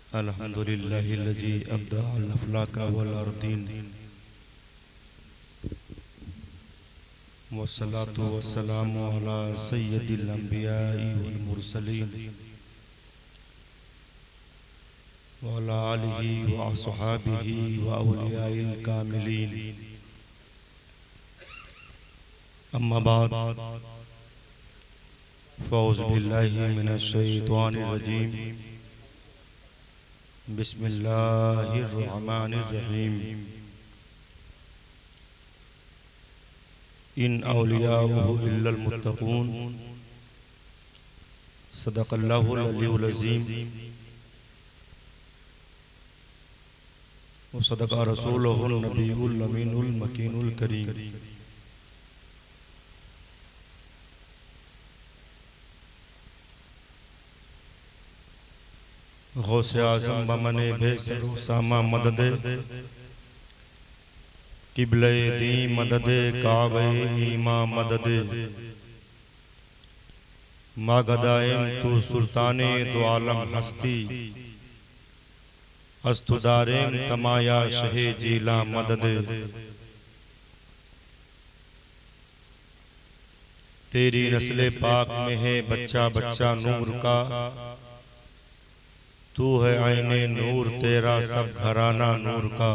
अल्हम्दुलिल्लाहिल्लज़ी अब्दा अल-अफ़लाका वल अर्दीन वस्सलातु वस्सलामु अला सय्यदिल अंबियाई वल मुरसलीन व अला आलिहि व अस्हाबिहि व औलियाइल कामिलीन। अम्मा बाद फ़ौज़ु बिल्लाहि मिनश शैतानिर रजीम। बिस्मिल्लाहिर रहमानिर रहीम। इन औलियाहु इल्लल मुत्तक़ून। सदक़ल्लाहुल अलीयुल अज़ीम व सदक़ा रसूलुहुन नबियुल अमीनुल मकीनुल करीम। गौसे आज़म बमने बेसरो सामा मददे किबले दी मददे काबे ईमा मददे मागदाएम तू सुल्ताने दो आलम हस्ती अस्तुदारेम तमाया शहे जीला मददे। तेरी नस्ले पाक में है बच्चा बच्चा नूर का, तू है आईने नूर तेरा सब घराना नूर का।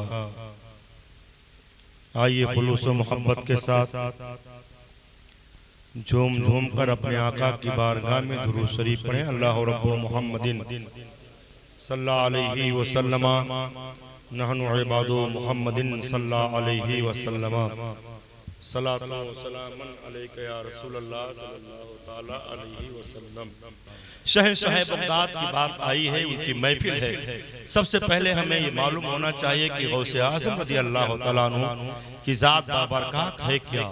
आइए खुलूस मोहब्बत के साथ झूम झूम कर अपने आका की बारगाह में दुरूद शरीफ पढ़ें। अल्लाह रब्बु मुहम्मदिन सल्लल्लाहु अलैहि वसल्लम नहनु इबादु मुहम्मदिन सल्लल्लाहु अलैहि वसल्लम सलातु व सलामन अलैका या रसूलल्लाह सल्लल्लाहु तआला अलैहि वसल्लम। शहंशाह बगदाद की बात आई है, उनकी महफिल है। सबसे पहले हमें ये मालूम होना चाहिए कि गौसे आज़म रज़ी अल्लाह तआला अन्हु की ज़ात बाबरकत है क्या।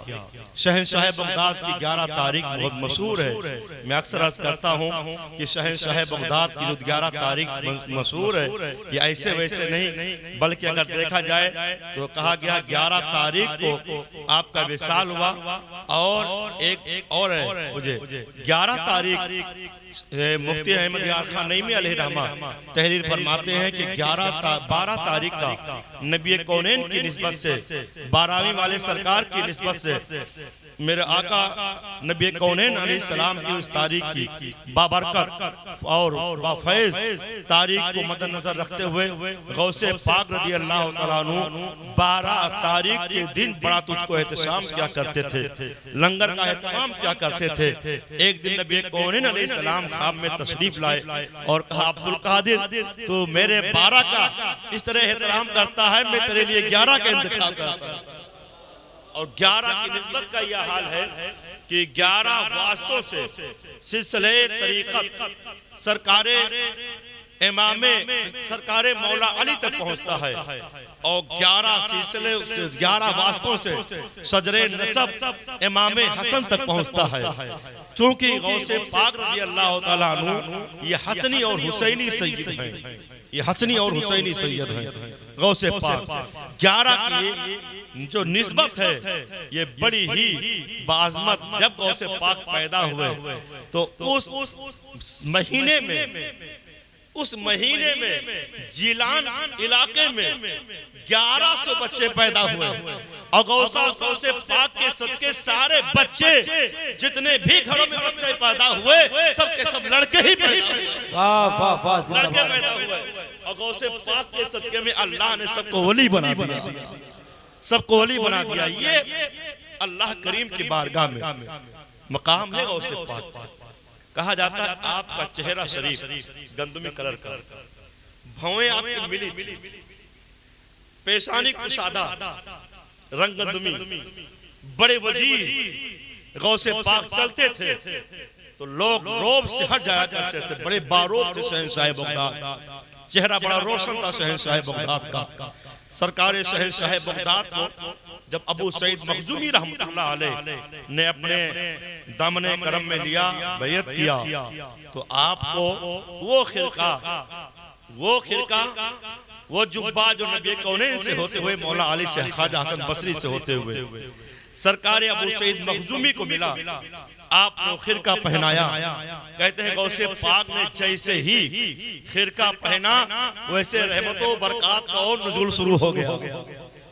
शहंशाह बगदाद की 11 तारीख बहुत मशहूर है। मैं अक्सर अर्ज करता हूँ कि शहंशाह बगदाद की जो 11 तारीख मशहूर है, ये ऐसे वैसे नहीं, बल्कि अगर देखा जाए तो कहा गया 11 तारीख को आपका विसाल हुआ। और एक और है, मुझे 11 तारीख मुफ्ती अहमद यार खान नईमी अलैहि रहमा तहरीर फरमाते हैं कि 12 तारीख का नबी कौनैन की निस्बत से, 12वीं वाले सरकार की निस्बत से मेरे आका नबी कौनैन अलैहिस्सलाम की उस तारीख की बाबरकत और बाफैज़ तारीख को मद्देनजर रखते हुए गौसे पाक रज़ी अल्लाह तआला अन्हु 12 तारीख के दिन बड़ा तुझको एहतशाम क्या करते थे, लंगर का एहतमाम क्या करते थे। एक दिन नबी कौनैन अलैहिस्सलाम ख्वाब में तशरीफ लाए और कहा, अब्दुल कादिर तू मेरे 12 का इस तरह एहतराम करता है, मैं तेरे लिए 11 का इंतखाब करता हूं। और 11 की निस्बत का यह हाल है कि 11 वास्तों से सिलसिले तरीक़त सरकारे इमामे सरकारे मौला अली तक पहुंचता है। और 11 सिलसिले 11 वास्तों से सजरे नसब इमामे हसन तक पहुंचता है। क्योंकि गौसे पाक रज़ी अल्लाह तआला अन्हु ये हसनी और हुसैनी सैयद हैं, ये हसनी और हुसैनी सैयद हैं। गौसे पाक 11 की जो निस्बत है ये बड़ी ही बाज़मत। जब गौसे पाक पैदा हुए तो उस महीने में जीलान इलाके में 1100 बच्चे पैदा हुए। और गौसे पाक के सदके सारे बच्चे जितने भी घरों में बच्चे पैदा हुए सबके सब लड़के ही पैदा हुए, लड़के पैदा हुए। और गौसे पाक के सदके में अल्लाह ने सबको वली बना दिया, सबको वली बना दिया। ये अल्लाह करीम की बारगाह में मकाम है गौसे पाक। कहा जाता है आपका चेहरा शरीफ गंदमी कलर का, भौएं आपकी मिली, पेशानी कुशादा रंग गंदमी, बड़े वजीर गौसे पाक चलते थे तो लोग रोब से हट जाया करते थे। बड़े बारोब थे शहंशाह बगदाद, चेहरा बड़ा रोशन था शहंशाह बगदाद का। सरकार शहंशाह बगदाद को जब अबू सईद मखजूमी रहमतुल्लाह अलैह ने अपने दामने करम में लिया, बैयत किया, तो आपको वो खिरका वो जुब्बा जो नबी कौनैन से होते हुए, मौला अली से, ख्वाजा हसन बसरी से होते हुए सरकार अबू सईद मखजूमी को मिला, आपने खिरका पहनाया। कहते हैं गौसे पाक ने जैसे ही खिरका पहना वैसे रहमतों बरकत का और नुज़ूल शुरू हो गया।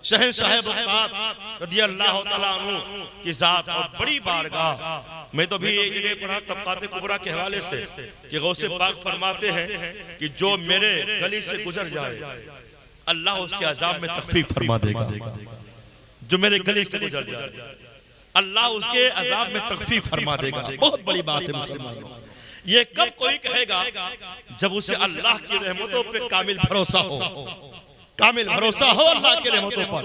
शहंशाह बरकत रज़ी अल्लाह तआला अन्हु की ज़ात और बड़ी बारगाह। मैं तो भी एक जगह पढ़ा तबक़ात कुबरा के हवाले से कि गौसे पाक फरमाते हैं कि जो मेरे गली से गुजर जाए अल्लाह उसके अज़ाब में तख़फ़ीफ़ फरमा देगा। जो मेरे गली से गुजर जाए अल्लाह उसके अज़ाब में तख़फ़ीफ़ फरमा देगा। बहुत बड़ी बात है मुसलमानों। ये कब कोई कहेगा? जब उसे अल्लाह की रहमतों पे कामिल भरोसा हो, कामिल भरोसा हो अल्लाह के रहमतों पर,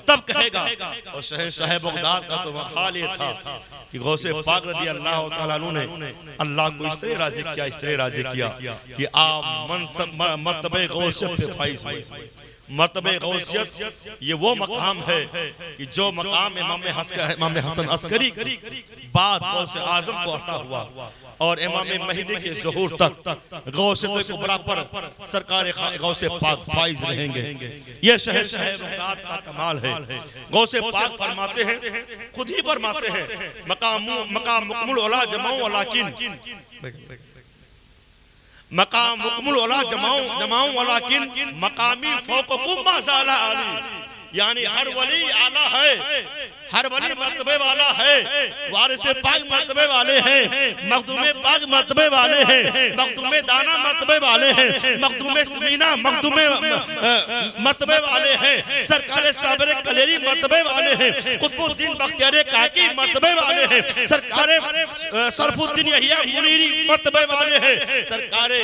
तब कहेगा। और शहंशाह बगदाद का तो हाल ये था कि गौसे पाक रज़ी अल्लाह तआला अन्हु ने अल्लाह को इस तरह राज़ी किया, इस तरह राज़ी किया कि आप मनसब मर्तबे गौसियत पे फाइज हुए। मर्तबे गौसियत ये वो मकाम है कि जो मकाम इमाम हसन अस्करी बाद गौसे आज़म को अता हुआ और इमाम महदी के ज़हूर तक गौसियत कुबरा पर सरकार गौसे पाक फाइज रहेंगे। ये शहंशाह बगदाद का कमाल है। गौसे पाक फरमाते हैं, खुद ही फरमाते हैं, मकाम मुकम्मल वला जमाऊ वलाकिन, मकाम मुकम्मल वला जमाऊ वलाकिन मकामी फौक़कुम मा ज़ाला आली। यानी हर वली आला है, हर वली मर्तबे वाला है, वारिसे पाक मर्तबे वाले हैं, मखदूमे पाक मर्तबे वाले हैं, मखदूमे दाना मर्तबे वाले हैं, मखदूमे समीना मखदूमे मर्तबे वाले हैं, सरकारे साबरे कलेरी मर्तबे वाले हैं, कुतुबुद्दीन बख्तियारे काकी मर्तबे वाले हैं, सरकारे सरफुद्दीन यहिया मुनीरी मर्तबे वाले हैं, सरकारे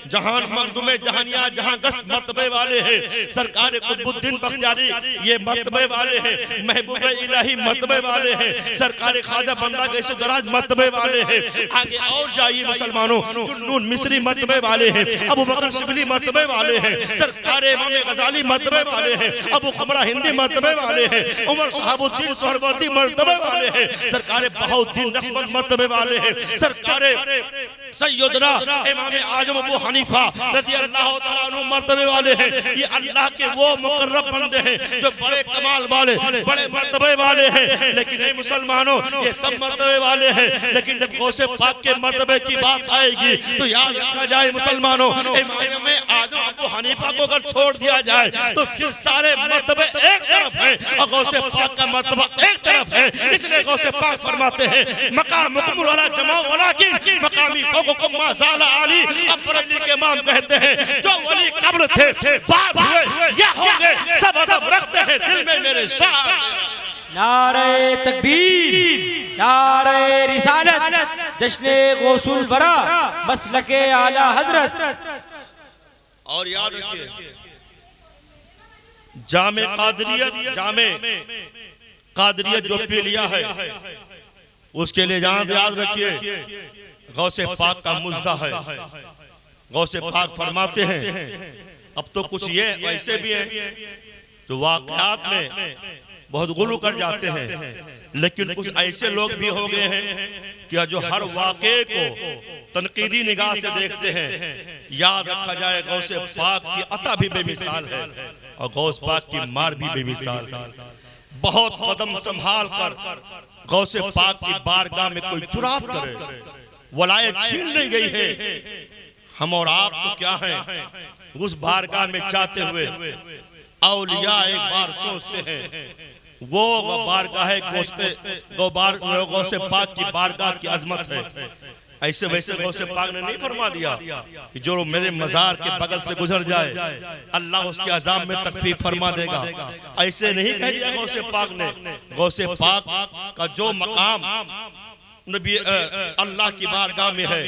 जहान मखदूमे जहानिया जहां गस्त मर्तबे वाले हैं, सरकारे कुतुबुद्दीन बख्तियारी ये मर्तबे वाले हैं, महबूब इलाही मर्तबे वाले हैं, सरकार ख्वाजा बंदा कैसे दराज मर्तबे वाले हैं। आगे और जाइए मुसलमानों, जुन्नून मिस्री मर्तबे वाले हैं, अबू बकर शिबली मर्तबे वाले हैं, सरकार इमाम गजाली मर्तबे वाले हैं, अबू खमरा हिंदी मर्तबे वाले हैं, उमर सहाबुद्दीन सोहरवर्दी मर्तबे वाले हैं, सरकार बहाउद्दीन नक्शबंद मर्तबे वाले हैं, सरकार सैयदना इमाम आजम अबू हनीफा रज़ी अल्लाह तआला अन्हु मर्तबे वाले हैं। ये अल्लाह के वो मुकर्रब बंदे हैं जो बड़े कमाल वाले, बड़े मर्तबे वाले हैं। लेकिन हे मुसलमानों, ये सब मर्तबे वाले हैं, लेकिन जब गौसे पाक के मर्तबे की बात आएगी तो याद रखा जाए मुसलमानों, इमाम आजम अबू हनीफा को अगर छोड़ दिया जाए तो फिर सारे मर्तबे एक तरफ हैं और गौसे पाक का मर्तबा एक तरफ है। इसलिए गौसे पाक फरमाते हैं, मकाम मुकम्मल वाला जमाओ वलाकिन मकामी फौक़कुम मा ज़ाला आली। अब बरेली के इमाम कहते हैं, जो वली कब्र थे बाद हुए या होंगे, सब अदब रखते हैं दिल में मेरे शाह। नारे तकबीर, नारे रिसालत, जश्ने गौसुल वरा, मसलके आला हजरत। और याद रखिए, जामे कादरियत जो पी लिया है उसके लिए जहां याद रखिए गौसे पाक का मुजदा है। गौसे पाक फरमाते हैं, अब तो कुछ ये वैसे भी हैं जो वाक़यात में बहुत गुलू कर जाते हैं, लेकिन कुछ ऐसे लोग भी हो गए हैं कि जो हर वाक़े को तनकीदी निगाह से देखते हैं। याद रखा जाए, गौसे पाक की अता भी बेमिसाल है और गौस पाक की मार भी बेमिसाल है। बहुत कदम संभाल कर गौसे पाक की बारगाह में कोई जुरात करे, वलायत छीन नहीं गई है। हम और आप तो क्या हैं, उस बारगाह में जाते हुए औलिया एक बार सोचते हैं वो बारगाह गौसे पाक की बारगाह की अजमत है। ऐसे वैसे गौसे पाक ने नहीं फरमा दिया कि जो मेरे मजार के बगल से गुजर जाए अल्लाह उसके अजाब में तखफीफ फरमा देगा। ऐसे नहीं कह दिया गौसे पाक ने। गौसे पाक का जो मकाम नबी अल्लाह की बारगाह में है,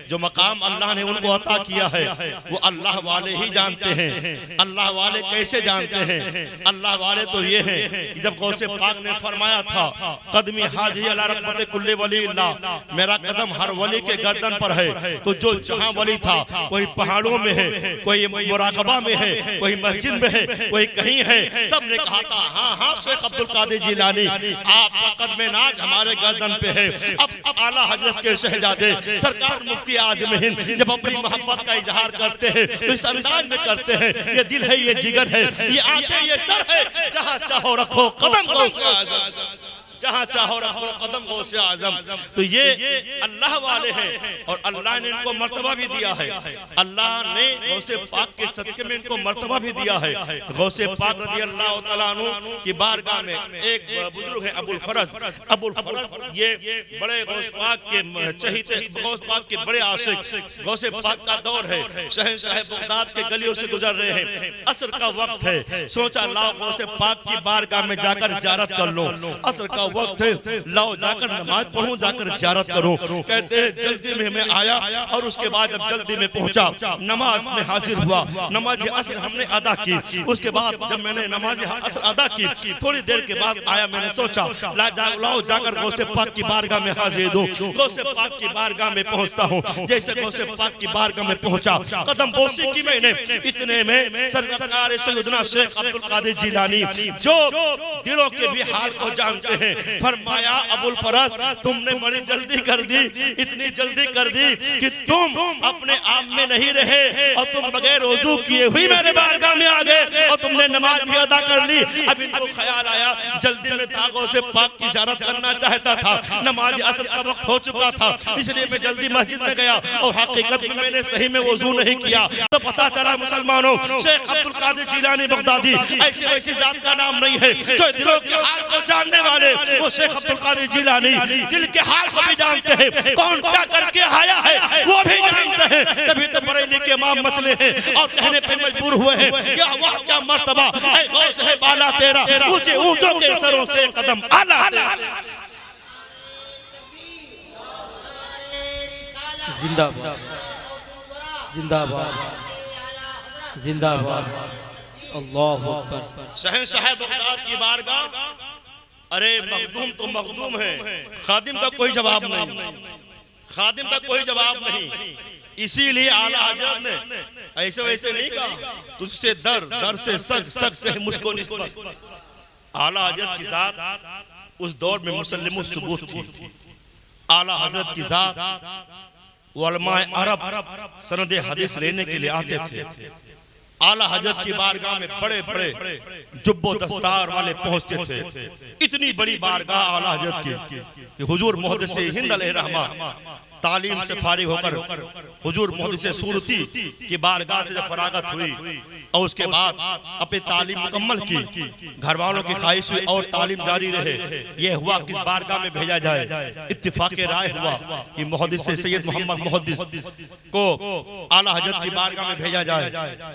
जो मकाम अल्लाह ने उनको अता किया है, वो अल्लाह वाले ही जानते हैं। अल्लाह वाले कैसे जानते हैं? अल्लाह वाले तो ये हैं कि जब गौसे पाक ने फरमाया था, कदमी हाजी अला रक़बत कुल्ली वलील्लाह, मेरा कदम हर वली के गर्दन पर है। तो जो जहां वली था, कोई पहाड़ों में है, कोई मुराकबा में है, कोई मस्जिद में है, कोई कहीं है, सब ने कहा था हाँ हाँ शेख अब्दुल कादिर जिलानी आपका कदम नाज हमारे गर्दन पे है। अब आला हजरत के शहजादे सरकार मुफ्ती आज़म हिंद जब अपनी मोहब्बत का इजहार करते हैं तो इस अंदाज में करते हैं, ये दिल है, ये जिगर है, ये आंखें, ये सर है, जहां चाहो रखो कदम गौसे आज़म। जहाँ चाहो रखो कदम गौसे आजम। तो ये अल्लाह वाले हैं और अल्लाह ने इनको मर्तबा भी दिया है। अल्लाह ने गौसे पाक के सदके में इनको मर्तबा भी दिया है। गौसे पाक रज़ी अल्लाह तआला अन्हु की बारगाह में एक बुजुर्ग है अबुल फरज, ये बड़े गौस पाक के चहीते, गौस पाक के बड़े आशिक। गौसे पाक का दौर है, शहंशाह बगदाद के गलियों से गुजर रहे हैं, असर का वक्त है। सोचा लाओ गौसे पाक की बारगाह में जाकर ज़ियारत कर लो, असर का वक्त है, लाओ जाकर नमाज पढ़ूं, जाकर ज़ियारत करूं। कहते हैं जल्दी में मैं आया और उसके बाद जब जल्दी में पहुंचा नमाज में हाजिर हुआ, नमाज असर हमने अदा की। उसके बाद जब मैंने नमाज असर अदा की थोड़ी देर के बाद आया, मैंने सोचा लाओ जाकर गौसे पाक की बारगाह में हाजिर दूं। गौसे पाक की बारगाह में पहुंचता हूं। जैसे गौसे पाक की बारगाह में पहुंचा, कदम बोसी की मैंने, इतने में सरकार सैयदना शेख अब्दुल कादिर जिलानी जो दिलों के भी हाल को जानते हैं, फरमाया अबुल फरज तुमने बड़ी जल्दी कर दी, इतनी जल्दी कर दी कि तुम अपने आप में नहीं रहे और तुम बगैर वजू किए हुई मेरे बारगाह में आ गए और तुमने नमाज भी अदा कर ली। अब इनको ख्याल आया जल्दी में तागों से पाक की ज़ियारत करना चाहता था, नमाज असर का वक्त हो चुका था, इसलिए मैं जल्दी मस्जिद में गया और हकीकत में मैंने सही में वजू नहीं किया। तो पता चला मुसलमानों, शेख अब्दुल कादिर जिलानी बगदादी ऐसी वैसी जात का नाम नहीं है, जो दिलों के हाल को जानने वाले वो शेख अब्दुल कादिर जिलानी दिल के हाल को भी जानते हैं, कौन क्या करके आया है वो भी जानते हैं। तभी तो बरेली के इमाम मचले हैं और कहने पे मजबूर हुए हैं क्या वाह क्या मर्तबा ऐ गौस है बाला तेरा, ऊंचे ऊंचों के सरों से कदम आला तेरा। जिंदाबाद जिंदाबाद जिंदाबाद, अल्लाहु अकबर। शहंशाह बगदाद की बारगाह, अरे मखदूम तो मखदूम है, खादिम का कोई जवाब नहीं, खादिम का कोई जवाब नहीं। इसीलिए आला हजरत ने ऐसे वैसे नहीं कहा तुझसे दर, दर से सग, सग से मुझको निस्बत। आला हजरत की जात उस दौर में मुसल्लिमु सुबूत थी। आला हजरत की जात उलमाए अरब सनद हदीस लेने के लिए आते थे। आला हजरत की बारगाह में बड़े बड़े जुब्बो दस्तार वाले पहुंचते थे। इतनी बड़ी बारगाह आला हजरत की कि हुजूर मुहद्दिस हिंद अलैहिर्रहमा तालीम से फारिग होकर हुजूर मुहद्दिस सूरती की बारगाह से जब फरागत हुई और उसके बाद अपनी तालीम मुकम्मल की, घर वालों की ख्वाहिश हुई और तालीम जारी रहे। यह हुआ किस बारगाह में भेजा जाए, इत्तिफाक़े राय हुआ कि मुहद्दिस सैयद मोहम्मद मुहद्दिस को आला हजरत की बारगाह में भेजा जाए।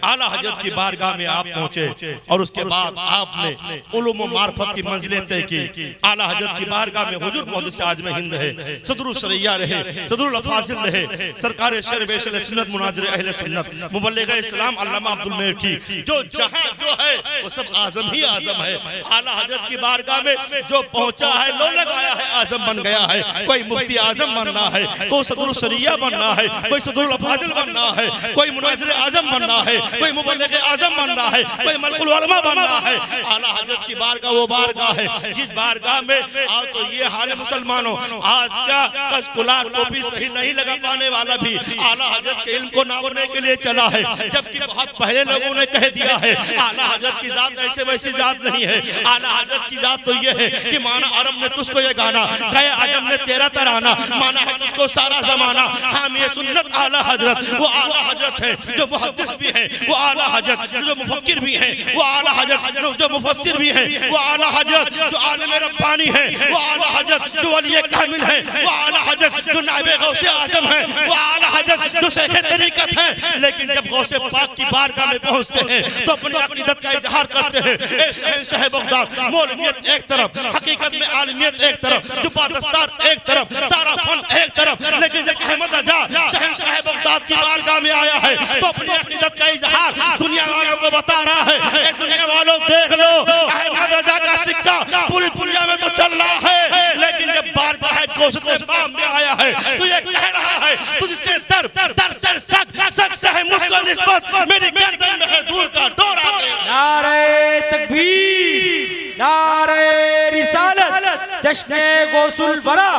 आला हजरत की बारगाह में आप पहुंचे और उसके बाद आपने उलूम व मार्फत की मंजिलें तय की। आला हजरत की बारगाह में हुजूर मुहद्दिस आज़म हिंद है, सदरुल सरैया रहे, सदरुल अफाजिल रहे, सरकार शेर बेशल सुन्नत मुनाजिर अहले सुन्नत मुबल्लिग इस्लाम अल्लामा अब्दुल मेठी, जो जहां जो है वो सब आजम ही आजम है। आला हजरत की बारगाह में जो पहुंचा है लो लगाया है आजम बन गया है। कोई मुफ्ती आजम बनना है, कोई सदरुल सरैया बनना है, कोई सदरुल अफाजिल बनना है, कोई मुनाजिर आजम बनना है, कोई मुबल्लिग आजम बनना है, कोई मलकुल उलमा बनना है। आला हजरत की बारगाह वो बारगाह है जिस बारगाह में आज तो ये हाल मुसलमानों, आज का कसकुला टोपी सही नहीं लगा पाने वाला भी आला हजरत के इल्म को नापने के लिए चला है, जबकि बहुत पहले लोगों ने कह दिया है आला हजरत की जात ऐसे वैसी जात नहीं है। आला हजरत की जात तो ये है कि माना अरब ने तुझको ये गाना, गए अजम ने तेरा तराना, माना है तुझको सारा जमाना। हामी सुन्नत आला हजरत वो आला हजरत है जो मुहद्दिस भी है, वो आला हजरत जो मुफक्किर भी है, वो आला हजरत जो मुफस्सिर भी है, वो आला हजरत जो आलिम रब्बानी है, वो आला हजरत जो वली कामिल है, वो आला हजरत जो नाइब गौसे आजम है, वो आला हजरत जो शेख तरीकत है। लेकिन जब गौसे पाक की बारगाह में पहुंचते हैं तो अपनी अकीदत का इजहार करते हैं। ए शहंशाह बगदाद, मौलवियत एक तरफ, हकीकत में आलिमियत एक तरफ, जुब्बा दस्तार एक तरफ, सारा फन एक तरफ। लेकिन जब अहमद रजा शहंशाह बगदाद की बारगाह में आया है तो अपनी अकीदत का इजहार दुनिया वालों को बता रहा है। दुनिया वालों देख लो, अहमद रजा का सिक्का पूरी दुनिया में तो चल रहा है, लेकिन जब बारगाह गौसत बाम में आया है तो ये कह रहा है तुझसे दर, दर से सग, सग से है मुझको निस्बत, मेरी गर्दन में है दूर का डोर आ गया। नारे तकबीर, नारे रिसालत, जश्ने गौसुल वरा,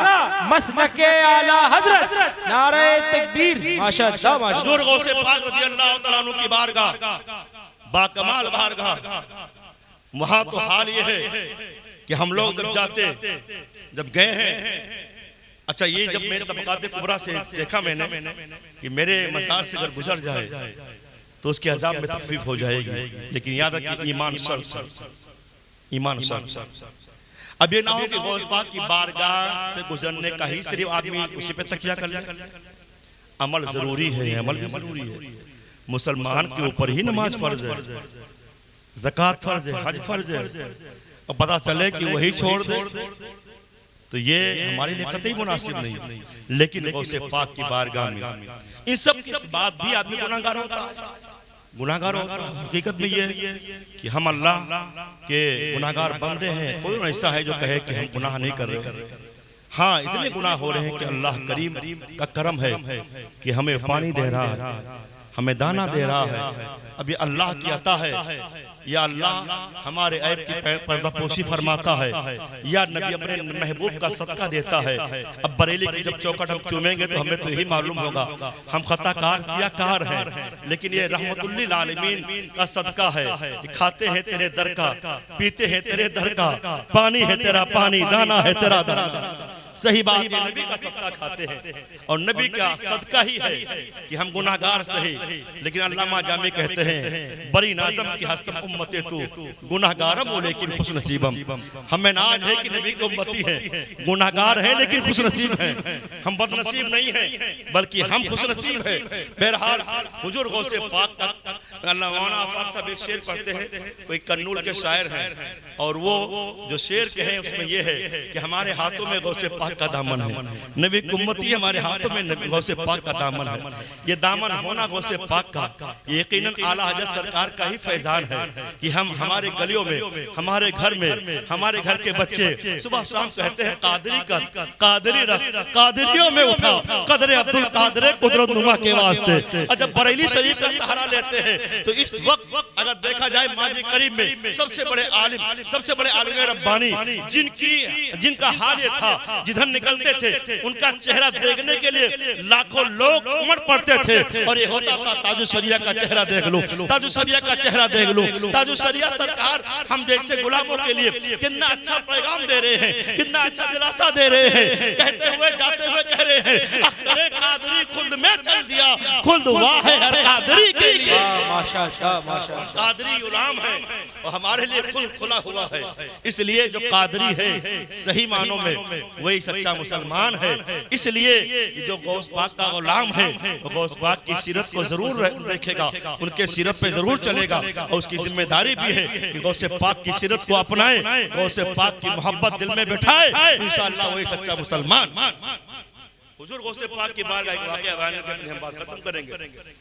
मसलके आला हजरत, नारे तकबीर। माशाअल्लाह माशाअल्लाह। हुजूर गौसे पाक रज़ी अल्लाह तआला अन्हु की बारगाह बाकमाल बारगाह, वहां तो हाल ये है कि हम लोग जब जाते, जब गए हैं, अच्छा ये जब मैं तबकात कुबरा से देखा मैंने कि मेरे मज़ार से अगर गुजर जाए तो उसके अज़ाब में तखफीफ हो जाएगी, लेकिन याद रखिए ईमान शर्त, ईमान शर्त। अब ये ना हो कि गौस पाक की बारगाह से गुजरने का ही सिर्फ आदमी उसी पे तकिया कर ले। अमल जरूरी है, अमल भी जरूरी है। मुसलमान के ऊपर ही नमाज फर्ज है, ज़कात फर्ज है, हज फर्ज है, और पता चले कि वही छोड़ दे तो ये हमारे लिए कतई मुनासिब नहीं। लेकिन गौसे पाक की बारगाह में इन सब के बाद भी आदमी गुनाहगार होता है, गुनाहगार होता है। हकीकत में ये कि हम अल्लाह के गुनाहगार बंदे हैं। कोई ऐसा है जो कहे कि हम गुनाह नहीं कर रहे। हाँ, इतने गुनाह हो रहे हैं कि अल्लाह करीम का करम है कि हमें पानी दे रहा है, हमें दाना दे रहा है। अब ये अल्लाह की अता है, या अल्लाह हमारे ऐब की पर्दापोशी फरमाता है, या नबी अपने महबूब का सदका देता है। अब बरेली की जब चौखट हम चूमेंगे तो हमें तो यही मालूम होगा हम खताकार सियाकार हैं, लेकिन ये रहमतुल्लिल आलमीन का सदका है। खाते हैं तेरे दर का, पीते हैं तेरे दर का, पानी है तेरा पानी, दाना है तेरा दाना। सही बात है, नबी का सदका खाते हैं और नबी का सदका ही है कि हम गुनाहगार सही। लेकिन अल्लामा जामी कहते हैं बड़ी नाज़म की हस्तम उम्मते तू गुनाहगारम हो लेकिन खुश नसीबम। हमें नाज है कि नबी की उम्मती है, गुनाहगार है लेकिन खुश नसीब है। हम बदनसीब नहीं है बल्कि हम खुश नसीब है। बहरहाल हुजूर गौसे पाक का अल्लामा आफाक साहब एक शेर पढ़ते हैं, कोई कन्नूल के शायर हैं, और वो जो शेर कहे उसमें ये है कि हमारे हाथों में गौसे पाक का दामन है, नबी की उम्मती हमारे हाथों में गौसे पाक का दामन है। ये दामन होना गौसे पाक का यकीनन आला हज़रत सरकार का ही फैजान है कि हम हमारे गलियों में, हमारे घर में, हमारे घर के बच्चे सुबह शाम कहते हैं कादरी कर, कादरी रख, कादरियों में उठा कदरे अब्दुल कादरे कुदरत नुमा के वास्ते। और जब बरेली शरीफ का सहारा लेते हैं तो इस वक्त अगर देखा जाए माजी करीब में सबसे बड़े आलिम, सबसे बड़े आलिम रब्बानी जिनका हाल ये था, जिधर निकलते थे उनका चेहरा देखने के लिए लाखों लोग उमड़ पड़ते थे। और ये होता था ताजु शरिया का चेहरा देख लो, ताजु शरिया का चेहरा देख लो। ताजु शरिया सरकार हम जैसे गुलामों के लिए कितना अच्छा पैगाम दे रहे हैं, कितना अच्छा दिलासा दे रहे हैं। कहते हुए जाते हुए कह रहे हैं अख्तरे कादरी खुल्द में चल दिया, खुल्द वाह है हर कादरी के लिए। माशाअल्लाह, माशाअल्लाह। कादरी गुलाम है और हमारे लिए खुल खुला हुआ है। इसलिए जो कादरी है सही मानों में वही सच्चा मुसलमान है। इसलिए जो गौस पाक का गुलाम है वो गौस पाक की सीरत को जरूर रखेगा, उनके सीरत पे जरूर चलेगा, और उसकी जिम्मेदारी भी है कि गौस पाक की सीरत को अपनाए, गौस पाक की मोहब्बत दिल में बिठाए। इंशाअल्लाह वही सच्चा मुसलमान। हुजूर गौसे पाक की बारगाह एक वाकया बयान करके अपनी हम बात खत्म करेंगे।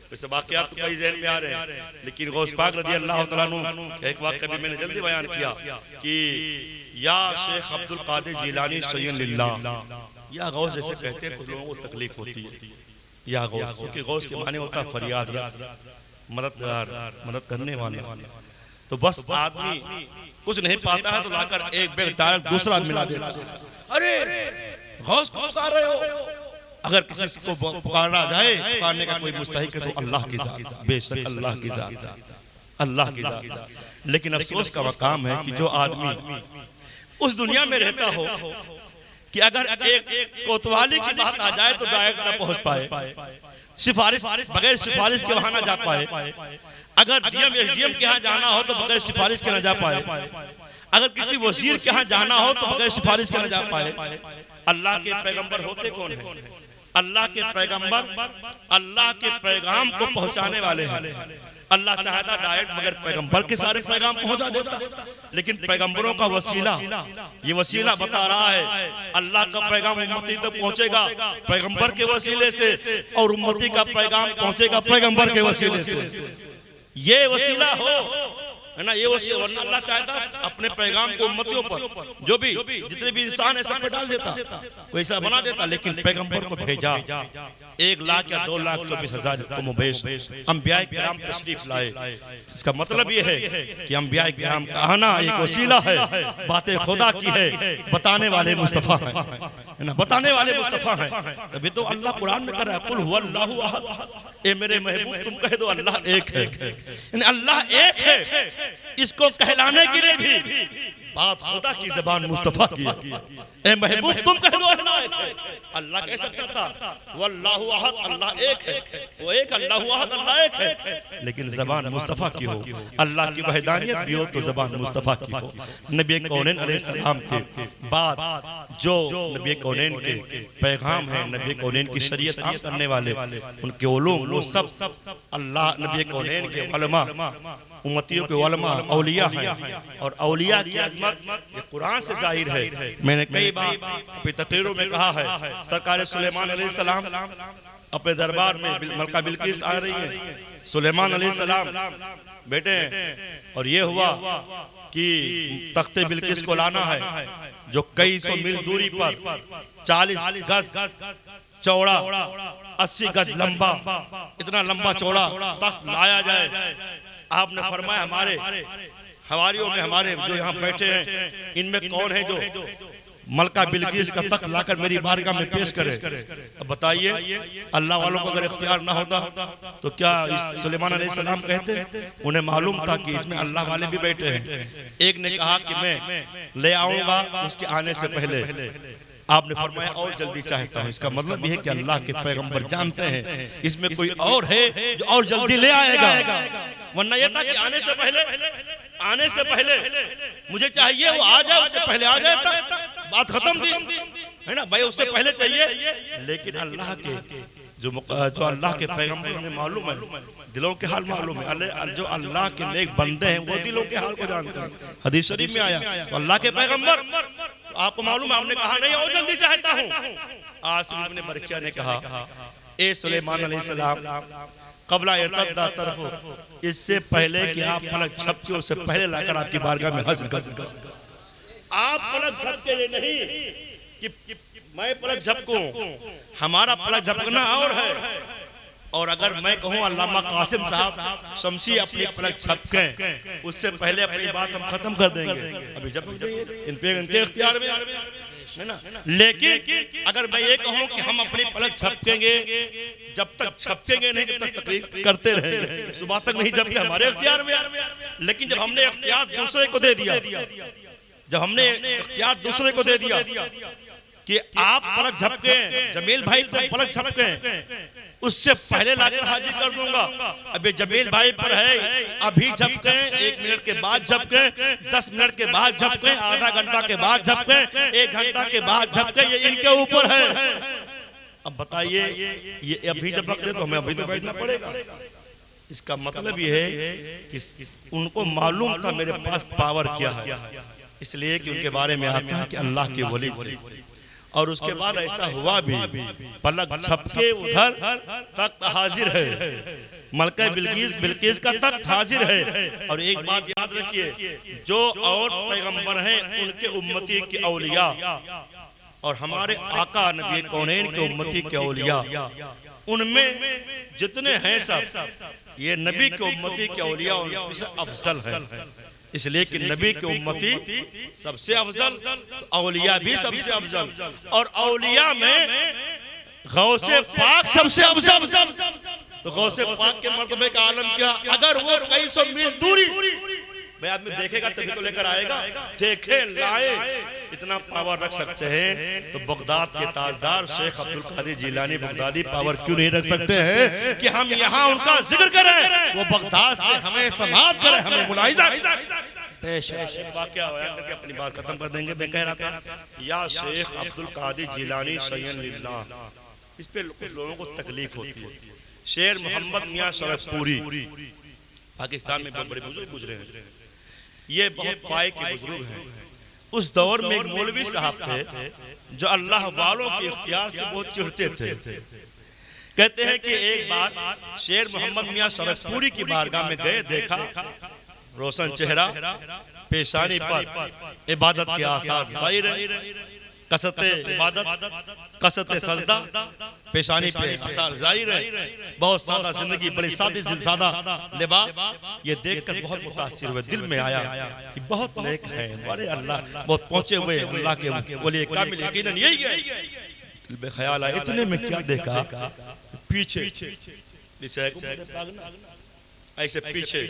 वैसे वाकयात तो कई ज़हन में आ रहे हैं, लेकिन गौस पाक रज़ी अल्लाह तआला अन्हु एक वाकया भी मैंने जल्दी बयान किया कि या शेख अब्दुल कादिर जिलानी सय्यद लिल्लाह, या गौस जैसे कहते हैं कुछ लोगों को तकलीफ होती है, या गौस, क्योंकि गौस के माने होता है फरियाद रस, मददगार, मदद करने वाला। तो बस आदमी कुछ नहीं पाता है तो लाकर एक बैग डायरेक्ट दूसरा मिला देता है। अरे गौस को पुकार रहे हो, अगर किसी को पुकारा जाए, पुकारने का कोई मुस्तहिक है तो अल्लाह की जात, बेशक अल्लाह की जात, अल्लाह की जात। लेकिन अफसोस का मकाम है कि जो आदमी उस दुनिया में रहता हो कि अगर एक कोतवाली की बात आ जाए तो डायरेक्ट ना पहुंच पाए, सिफारिश बगैर सिफारिश के वहां ना जा पाए, अगर डीएम एसडीएम के यहाँ जाना हो तो बगैर सिफारिश के ना जा पाए, अगर किसी वजीर के यहाँ जाना हो तो बगैर सिफारिश के ना जा पाए। अल्लाह के पैगंबर होते कौन है? अल्लाह के पैगंबर अल्लाह के पैगाम को पहुंचाने वाले हैं। अल्लाह चाहता डायरेक्ट मगर पैगंबर के सारे पैगाम पहुंचा देता, लेकिन पैगंबरों का वसीला, ये वसीला बता रहा है अल्लाह का पैगाम उम्मती तक पहुंचेगा पैगंबर के वसीले से, और उम्मती का पैगाम पहुंचेगा पैगंबर के वसीले से। ये वसीला हो है ना, ये वसीला, वरना अल्लाह चाहता अपने पैगाम को उम्मतियों पर, जो भी जितने भी इंसान है सब पे डाल देता, कोई ऐसा बना देता। लेकिन पैगंबर को भेजा 1,00,000 या 2,24,000 को मुबेश अंबिया किराम तशरीफ लाए। इसका मतलब ये है कि अंबिया किराम का आना एक वसीला है, बातें खुदा की है, बताने वाले मुस्तफा है ना, बताने वाले मुस्तफा है। तभी तो अल्लाह कुरान में कर रहा है कुल हुवल्लाहु अहद, ए मेरे महबूब तुम कह दो अल्लाह एक है, यानी अल्लाह एक है। इसको कहलाने के लिए भी बात खुदा की ज़बान मुस्तफ़ा की है। ए महबूब तुम कह दो अल्लाह एक है, अल्लाह कह सकता था वल्लाहु अहद, अल्लाह एक है, वो एक अल्लाहु अहद, अल्लाह एक है, लेकिन ज़बान मुस्तफ़ा की हो, अल्लाह की वहदानियत भी हो तो ज़बान मुस्तफ़ा की हो। नबी कौनैन अलैहिस्सलाम के बाद जो नबी कौनैन के पैगाम है, नबी कौनैन की शरीयत आम करने वाले, उनके उलूम वो सब अल्लाह नबी कौनैन के उलमा, उम्मतियों के उलमा औलिया हैं, और औलिया की अज़मत ये कुरान से जाहिर है। मैंने कई बार अपनी तकरीरों में कहा है, सरकार सुलेमान अलैहिस्सलाम अपने दरबार में मलका बिल्किस आ रही है, सुलेमान अलैहिस्सलाम बेटे हैं, और ये हुआ कि तख्ते बिल्किस को लाना है जो कई सौ मील दूरी पर 40 गज चौड़ा 80 गज लंबा, इतना लंबा चौड़ा तख्त लाया जाए। आपने फरमाया हमारे हवारियों में, हमारे जो यहाँ बैठे हैं इनमें कौन है जो मलका बिल्किस का तख्त लाकर मेरी बारगाह में पेश करे। अब बताइए अल्लाह वालों को अगर इख्तियार ना होता तो क्या इस सुलेमान अलैहिस्सलाम कहते? उन्हें मालूम था कि इसमें अल्लाह वाले भी बैठे हैं। एक ने कहा कि मैं ले आऊंगा उसके आने से पहले, आपने फरमाया और जल्दी चाहता हूँ। इसका मतलब यह है कि अल्लाह के पैगंबर जानते हैं इसमें कोई और है जो और जल्दी ले आएगा, वरना यह था कि आने से पहले मुझे चाहिए वो आ जाए, उससे पहले आ जाए तक बात खत्म थी, है ना भाई, उससे पहले चाहिए। लेकिन अल्लाह के जो अल्लाह के पैगंबर उन्हें मालूम है, दिलों के हाल मालूम है, जो अल्लाह के नेक बंदे हैं वो दिलों के हाल को जानते हैं। हदीस शरीफ में आया तो अल्लाह के पैगंबर, तो आपको मालूम है, आपने कहा नहीं और जल्दी चाहता हूँ। आसिम इब्न बरकिया ने कहा ए सुलेमान अलैहिस्सलाम कबला इर्तद्दा तरफो, इससे पहले कि आप पलक झपके उससे पहले लाकर आपकी बारगाह में हाजिर कर दूंगा। आप पलक झपके नहीं कि मैं पलक झपकूं, हमारा पलक झपकना और है। और अगर मैं कहूं अल्लामा कासिम साहब शमसी अपनी पलक झपकें, उससे पहले अपनी बात हम खत्म कर देंगे, अभी झपक देंगे, इनके इख्तियार में है ना। लेकिन अगर मैं ये कहूं कि हम अपनी पलक झपकेंगे, जब तक झपकेंगे नहीं तब तक तकलीफ करते रहेंगे, सुबह तक नहीं झपके, हमारे इख्तियार में। लेकिन जब हमने इख्तियार दूसरे को दे दिया, जब हमने इख्तियार दूसरे को दे दिया कि आप पलक झपके, जमील भाई जब पलक झपके उससे पहले लाकर हाजिर कर दूंगा, अभी जमील भाई पर है, अभी झपके, 1 मिनट के बाद झपके, 10 मिनट के बाद झपके, आधा घंटा के बाद झपके, 1 घंटा के बाद झपके, ये इनके ऊपर है। अब बताइए ये अभी झपक दे तो हमें अभी तो बैठना पड़ेगा। इसका मतलब ये है कि उनको मालूम था मेरे पास पावर क्या है, इसलिए कि उनके बारे में आता है कि अल्लाह के वली थे। और उसके बाद ऐसा हुआ भी, पलक झपके उधर तख्त हाजिर है, मलका बिल्किस का तख्त हाजिर है। और एक बात याद रखिए, जो और पैगंबर हैं उनके उम्मती के औलिया और हमारे आका नबी कौनैन के उम्मती के औलिया, उनमें जितने हैं सब ये नबी के उम्मती के औलिया उनसे अफजल है। इसलिए कि नबी के उम्मती सबसे अफजल, तो औलिया भी सबसे अफजल, और औलिया में गौसे पाक सबसे अफजल। तो गौसे पाक के मर्तबे का आलम क्या, अगर वो कई सौ मील दूरी भाई आदमी देखेगा तभी तो लेकर आएगा, देखे लाए, इतना पावर रख सकते हैं तो बगदाद के ताजदार शेख अब्दुल कादिर जिलानी बगदादी पावर क्यों नहीं रख सकते हैं कि हम यहाँ उनका जिक्र करें, वो बगदाद से हमें समाअत करें, हमें मुलाहिजा। वाकया होया करके अपनी बात खत्म कर देंगे। मैं कह रहा था या शेख अब्दुल कादिर जिलानी सय्यद लिल्लाह, इस पे कुछ लोगों को तकलीफ होती है। शेर मोहम्मद मियां शरफपुरी पाकिस्तान में बहुत बड़े बुजुर्ग गुजरे हैं, ये बहुत पाए के बुजुर्ग हैं। उस दौर में एक मौलवी साहब थे जो अल्लाह वालों के इख्तियार से बहुत चिढ़ते थे। कहते हैं कि एक बार शेर मोहम्मद मियां शरफपुरी की बारगाह में गए, देखा रोशन चेहरा, पेशानी पर इबादत के आसार जाहिर है, कसरते इबादत, कसरते सजदा, पेशानी पे आसार जाहिर है, बहुत सादा जिंदगी, बड़ी सादी सादा लिबास। ये देखकर बहुत मुतासिर हुए, दिल में आया कि बहुत नेक है, बड़े अल्लाह बहुत पहुंचे हुए अल्लाह के वली कामिल, यकीनन यही है। दिल में ख्याल आया, इतने में क्या देखा, पीछे ऐसे पीछे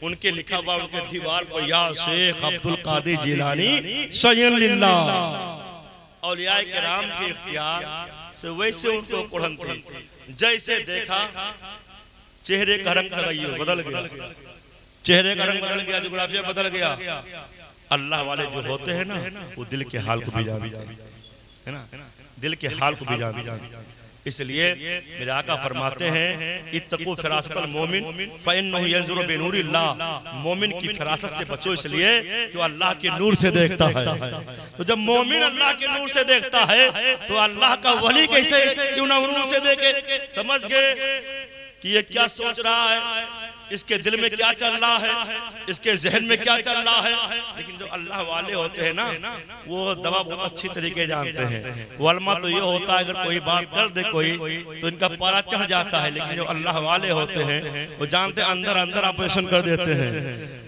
उनके लिखा हुआ उनके दीवार पर या शेख अब्दुल कादिर जिलानी सय्यद लिल्लाह। औलिया किराम के इख्तियार से वैसे उनको कुरान थी, जैसे देखा चेहरे का रंग तगय्युर बदल गया, चेहरे का रंग बदल गया, जोग्राफिया बदल गया। अल्लाह वाले जो होते हैं ना वो दिल के हाल को भी जानते है ना, दिल के हाल को भी जानते हैं। इसलिए मेरे आका फरमाते हैं इत्तकू फिरासतल मोमिन फइन्नहु यंजुरु बिनूरिल्लाह, मोमिन की फिरासत से बचो इसलिए कि वो अल्लाह के नूर से देखता है। तो जब मोमिन अल्लाह के नूर से देखता है तो अल्लाह का वली कैसे क्यों ना नूर से देखे। समझ गए कि ये क्या सोच रहा है, इसके दिल में क्या चल रहा है, इसके जहन में क्या चल रहा है। लेकिन जो अल्लाह वाले होते हैं ना वो दवा बहुत अच्छी तरीके जानते हैं। वलमा तो ये होता है अगर कोई बात कर दे कोई तो इनका पारा चढ़ जाता है, लेकिन जो अल्लाह वाले होते हैं वो जानते अंदर अंदर ऑपरेशन कर देते हैं।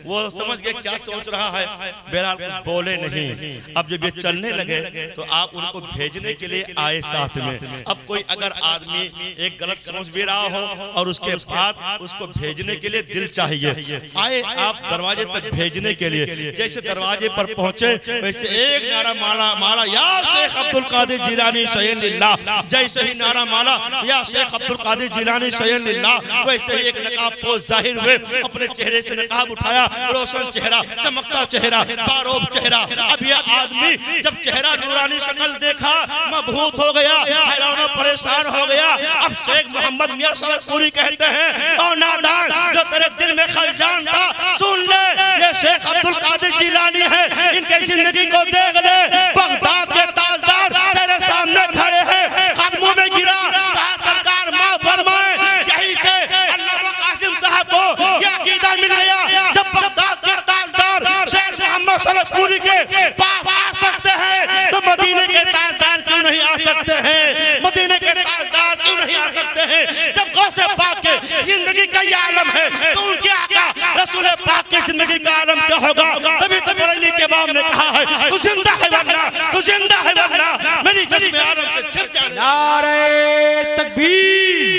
वो समझ गए क्या सोच रहा है, बहरहाल कुछ बोले नहीं। अब जब ये चलने लगे तो आप उनको भेजने के लिए आए साथ में। अब कोई अगर आदमी एक गलत समझ भी रहा हो और उसके बाद उसको भेजने के लिए दिल चाहिए, आए आप दरवाजे तक भेजने के लिए। जैसे दरवाजे पर पहुंचे वैसे एक नारा मारा या शेख अब्दुल कादिर जिलानी सय्यद लिल्लाह। जैसे ही नारा मारा या शेख अब्दुल कादिर जिलानी सय्यद लिल्लाह, वैसे ही एक नकाब पोश जाहिर हुए, अपने चेहरे से नकाब उठाया, रोशन चेहरा, चमकता चेहरा, बारोब चेहरा। अब ये आदमी जब चेहरा नूरानी शक्ल देखा मबहूत हो गया, हैरान परेशान हो गया। अब शेख मोहम्मद मियां सरपुरी कहते हैं और नादान जो तेरे दिल में खलजान था सुन ले, ये शेख अब्दुल कादिर जिलानी है, इनके जिंदगी को देख ले। बगदाद के ताजदार तेरे सामने खड़े हैं, कदमों में गिरा, कहा सरकार माफ फरमाए। यहीं से अल्लामा कासिम साहब को यह अकीदा मिल गया जब बगदाद के ताजदार शेख मोहम्मद सरपुरी के पास आ सकते हैं तो मदीने के ताजदार क्यों नहीं आ सकते हैं, मदीने के ताजदार क्यों नहीं आ सकते हैं। जब गौसे पाक के जिंदगी का ये आलम है तो उनके आका रसूल पाक की जिंदगी का आलम क्या होगा। तभी तो बरेली के इमाम ने कहा है तू जिंदा है वरना, तू जिंदा है वरना मेरी जिस्म आलम से छिप जाने। नारे तकबीर,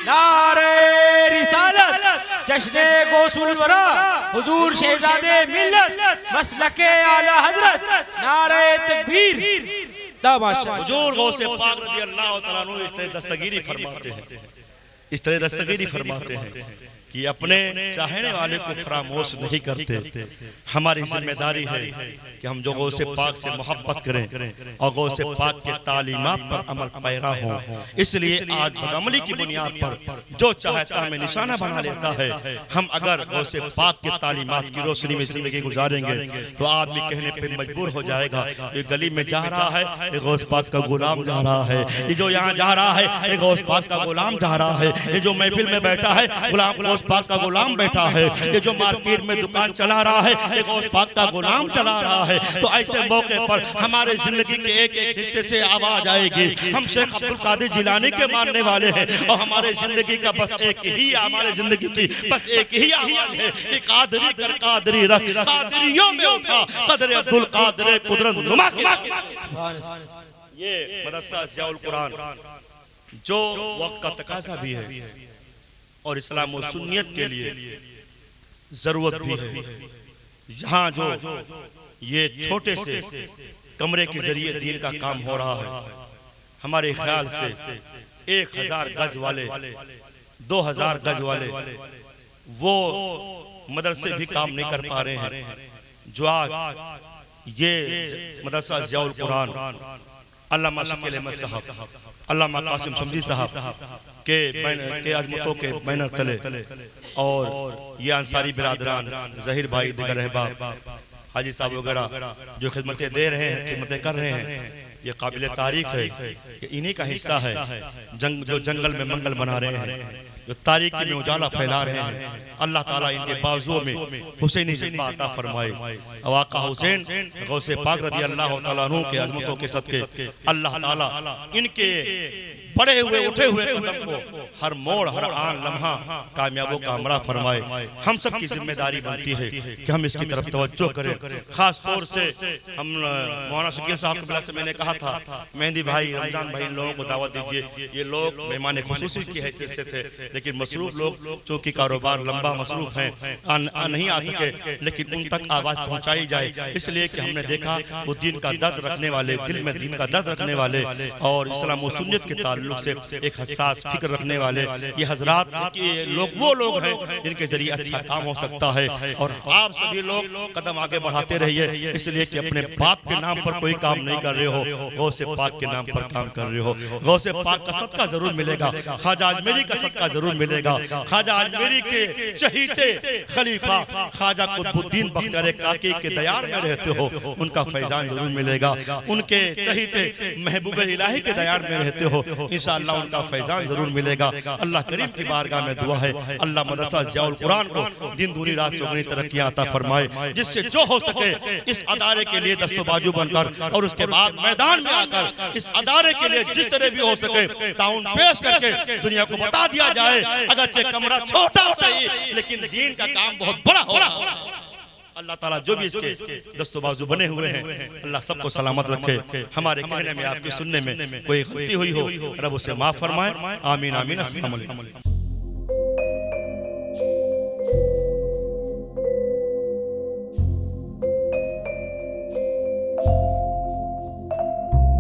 नारे रिसालत, जश्ने गौसुल वरा, हुजूर शहजादे मिल्लत, मसलके आला हजरत, नारे तकबीर। हुजूर गौसे पाक रज़ी अल्लाह तआला अन्हु इस तरह दस्तगीरी फरमाते हैं, इस तरह दस्तगीरी फरमाते हैं कि अपने चाहने वाले को फरामोश नहीं करते। हमारी जिम्मेदारी है कि हम जो गौसे पाक से मोहब्बत करें और गौसे पाक के तालीमात पर अमल पैरा हो। इसलिए आज बदअमली की बुनियाद पर जो चाहता हमें निशाना बना लेता है। हम अगर गौसे पाक के तालीमात की रोशनी में जिंदगी गुजारेंगे तो आदमी कहने पर मजबूर हो जाएगा ये गली में जा रहा है ये गौस पाक का गुलाम जा रहा है, ये जो यहाँ जा रहा है ये गौस पाक का गुलाम जा रहा है, ये जो महफिल में बैठा है गुलाम गौस पाक का गुलाम बैठा है, ये जो मार्केट में दुकान चला रहा है ये गौस पाक का गुलाम चला रहा है। तो ऐसे मौके पर हमारे जिंदगी के एक एक हिस्से से आवाज आएगी हम शेख अब्दुल कादिर जिलानी के मानने वाले हैं और हमारे जिंदगी का बस एक ही, हमारे जिंदगी की बस एक ही आवाज है कि कादरी कर कादरी रख, कादरियों में उठा कदर अब्दुल कादिर कुदरत नुमा की। ये मदरसा ज़ियाउल कुरान जो वक्त का तकाजा भी है और इस्लाम और सुन्नियत के लिए जरूरत भी है। यहाँ जो ये छोटे से कमरे के जरिए दीन का काम हो रहा है, हमारे ख्याल से 1000 गज वाले 2000 गज वाले वो मदरसे भी काम नहीं कर पा रहे हैं। जो आज ये मदरसा ज़ियाउल कुरान अल्लामा शकील अहमद साहब, अल्लामा कासिम समझी साहब के अजमतों के बैनर तले और ये अंसारी बिरादरान जहीर भाई दिगर रहबाब हाजी साहब वगैरह जो खिदमतें दे रहे हैं, खिदमतें कर रहे हैं, ये काबिल तारीफ है। ये इन्हीं का हिस्सा है जो जंगल में मंगल बना रहे हैं, जो तारीकी में उजाला फैला रहे हैं। अल्लाह ताला इनके बाजुओं में हुसैनी जज्बा अता फरमाए। आका हुसैन गौसे पाक रज़ी अल्लाह ताला अन्हु के अज़मतों के सदके अल्लाह ताला इनके बढ़े हुए उठे हुए कदम को हर मोड़ हर आन लम्हा कामयाबों का हमरा फरमाए। हम सब की जिम्मेदारी बनती है कि हम इसकी तरफ तवज्जो करें। खास तौर से हम मौलाना शकील साहब के बिला से मैंने कहा था, मेहंदी भाई, रमजान भाई, इन लोगों को दावत दीजिए। ये लोग मेहमान खुसूसी की हैसियत से थे, लेकिन मसरूफ लोग चूंकि कारोबार लंबा मसरूफ है नहीं आ सके, लेकिन उन तक आवाज पहुंचाई जाए, इसलिए कि हमने देखा वो दीन का दर्द रखने वाले, दिल में दीन का दर्द रखने वाले और इस्लाम और सुन्नत के ताल्लुक से एक हसास फिक्र रखने वाले ये हजरात लोग वो लोग हैं जिनके जरिए अच्छा काम हो सकता है। और आप सभी लोग कदम आगे बढ़ाते रहिए, इसलिए कि अपने बाप के नाम पर कोई काम नहीं कर रहे हो, गौ से पाक के नाम पर काम कर रहे हो। गौ से पाक का सदका जरूर मिलेगा, ख्वाजा अजमेरी का सदका जरूर मिलेगा। ख्वाजा अजमेरी के चहीते खलीफा ख्वाजा कुतुबुद्दीन बख्तियार काकी के दयार में रहते हो, उनका फैजान जरूर मिलेगा। उनके चहीते महबूब इलाही के दयार में रहते हो, इंशाअल्लाह उनका फैजान जरूर मिलेगा। अल्लाह करीम की बारगाह में दुआ है, अल्लाह मदरसा ज़ियाउल कुरान को दिन दूनी रात चौगुनी तरक्कियां अता फरमाए, जिससे जो हो सके इस अदारे के लिए दस्तो बाजू बनकर और उसके बाद मैदान में आकर इस अदारे के लिए जिस तरह भी हो सके ताउन पेश करके दुनिया को बता दिया जाए, अगरचे कमरा छोटा सा ही लेकिन दीन का काम बहुत बड़ा हो रहा है। अल्लाह ताला जो भी इसके दस्तो बाजू बने हुए हैं, अल्लाह सबको सलामत रखे। हमारे कहने में, आपके सुनने में कोई गलती हुई हो, रब उसे माफ फरमाए। आमीन आमीन। अस्सलाम वालेकुम।